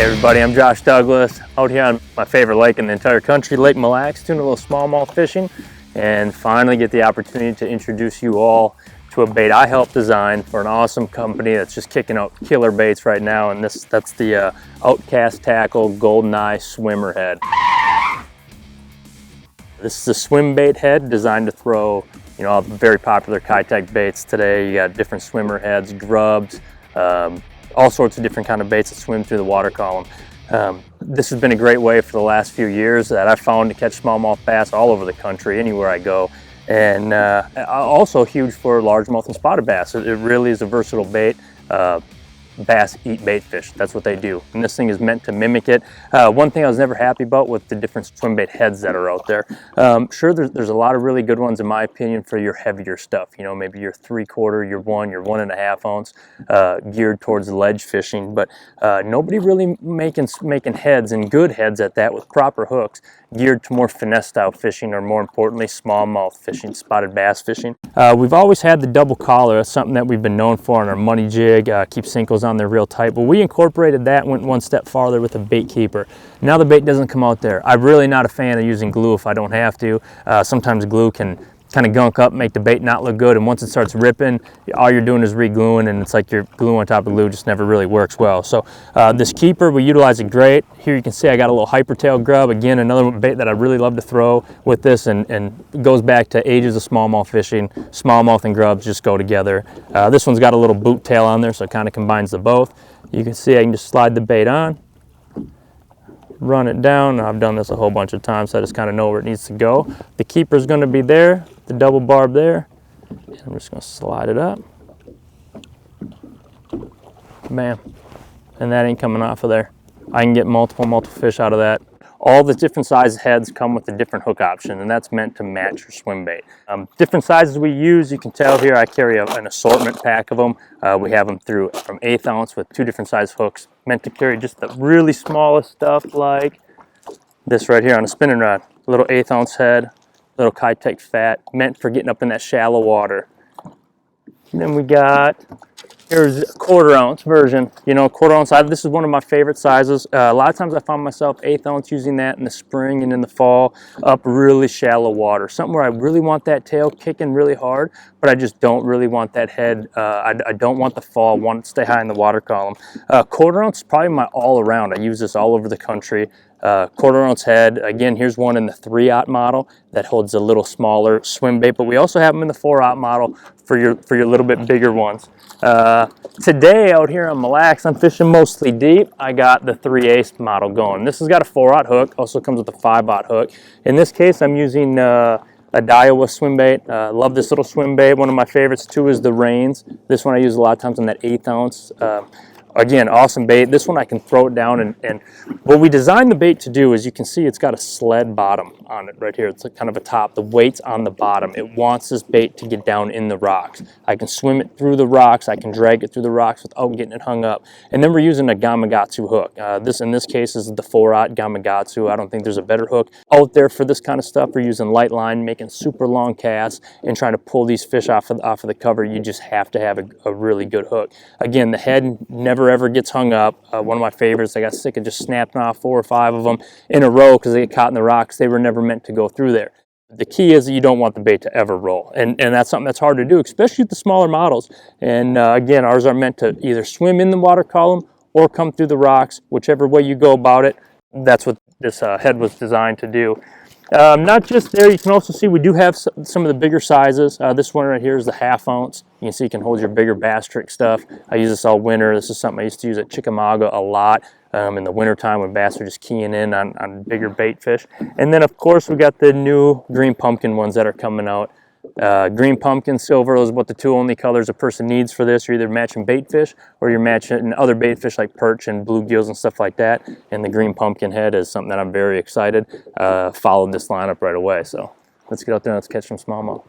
Everybody, I'm Josh Douglas, out here on my favorite lake in the entire country, Lake Mille, doing a little smallmouth fishing, and finally get the opportunity to introduce you all to a bait I helped design for an awesome company that's just kicking out killer baits right now, and that's the Outkast Tackle Goldeneye Swimmerhead. This is a swim bait head designed to throw, all the very popular Keitech baits today. You got different swimmer heads, grubs, all sorts of different kind of baits that swim through the water column. This has been a great way for the last few years that I've found to catch smallmouth bass all over the country, anywhere I go. And also huge for largemouth and spotted bass. It really is a versatile bait. Bass eat bait fish, that's what they do. And this thing is meant to mimic it. One thing I was never happy about with the different swim bait heads that are out there. Sure, there's a lot of really good ones in my opinion for your heavier stuff. Maybe your 3/4, your 1.5 ounce, geared towards ledge fishing. But nobody really making heads, and good heads at that, with proper hooks, geared to more finesse style fishing, or more importantly, smallmouth fishing, spotted bass fishing. We've always had the double collar. That's something that we've been known for on our money jig, keep Sinkles on there real tight, but we incorporated that, went one step farther with a bait keeper. Now the bait doesn't come out there. I'm really not a fan of using glue if I don't have to. Sometimes glue can kind of gunk up, make the bait not look good, and once it starts ripping, all you're doing is re-gluing, and it's like your glue on top of glue just never really works well. So this keeper, we utilize it great. Here you can see I got a little hypertail grub. Again, another bait that I really love to throw with this, and it goes back to ages of smallmouth fishing. Smallmouth and grubs just go together. This one's got a little boot tail on there, so it kind of combines the both. You can see I can just slide the bait on, run it down. I've done this a whole bunch of times, so I just kind of know where it needs to go. The keeper's going to be there, the double barb there. And I'm just going to slide it up. Bam. And that ain't coming off of there. I can get multiple fish out of that. All the different size heads come with a different hook option, and that's meant to match your swim bait. Different sizes we use, you can tell here I carry an assortment pack of them. We have them from 1/8 ounce with 2 different size hooks, meant to carry just the really smallest stuff like this right here on a spinning rod. A little 1/8 ounce head, little Keitech fat, meant for getting up in that shallow water. And then we got, here's a 1/4 ounce version. 1/4 ounce, this is one of my favorite sizes. A lot of times I found myself 1/8 ounce using that in the spring and in the fall, up really shallow water. Something where I really want that tail kicking really hard, but I just don't really want that head. I don't want the fall, I want it to stay high in the water column. 1/4 ounce is probably my all around. I use this all over the country. 1/4 ounce head. Again, here's one in the 3/0 model that holds a little smaller swim bait, but we also have them in the 4/0 model for your little bit bigger ones. Today out here on Mille, I'm fishing mostly deep. I got the 3/8 model going. This has got a 4/0 hook, also comes with a 5/0 hook. In this case, I'm using a Daiwa swim bait. Love this little swim bait. One of my favorites too is the Rains. This one I use a lot of times on that 1/8 ounce. Again, awesome bait. This one I can throw it down, and what we designed the bait to do is, you can see it's got a sled bottom on it right here. It's like kind of a top. The weight's on the bottom. It wants this bait to get down in the rocks. I can swim it through the rocks. I can drag it through the rocks without getting it hung up. And then we're using a Gamakatsu hook. This in this case is the 4/0 Gamakatsu. I don't think there's a better hook out there for this kind of stuff. We're using light line, making super long casts, and trying to pull these fish off of the cover. You just have to have a really good hook. Again, the head never ever gets hung up. One of my favorites. I got sick of just snapping off 4 or 5 of them in a row because they get caught in the rocks. They were never meant to go through there. The key is that you don't want the bait to ever roll, and that's something that's hard to do, especially with the smaller models. And again, ours are meant to either swim in the water column or come through the rocks. Whichever way you go about it, that's what this head was designed to do. Not just there, you can also see we do have some of the bigger sizes. This one right here is the 1/2 ounce. You can see you can hold your bigger bass trick stuff. I use this all winter. This is something I used to use at Chickamauga a lot in the winter time when bass are just keying in on bigger bait fish. And then of course we got the new green pumpkin ones that are coming out. Green pumpkin, silver, those are about the 2 only colors a person needs for this. You're either matching bait fish or you're matching other bait fish like perch and bluegills and stuff like that. And the green pumpkin head is something that I'm very excited. Followed this lineup right away. So let's get out there and let's catch some smallmouth.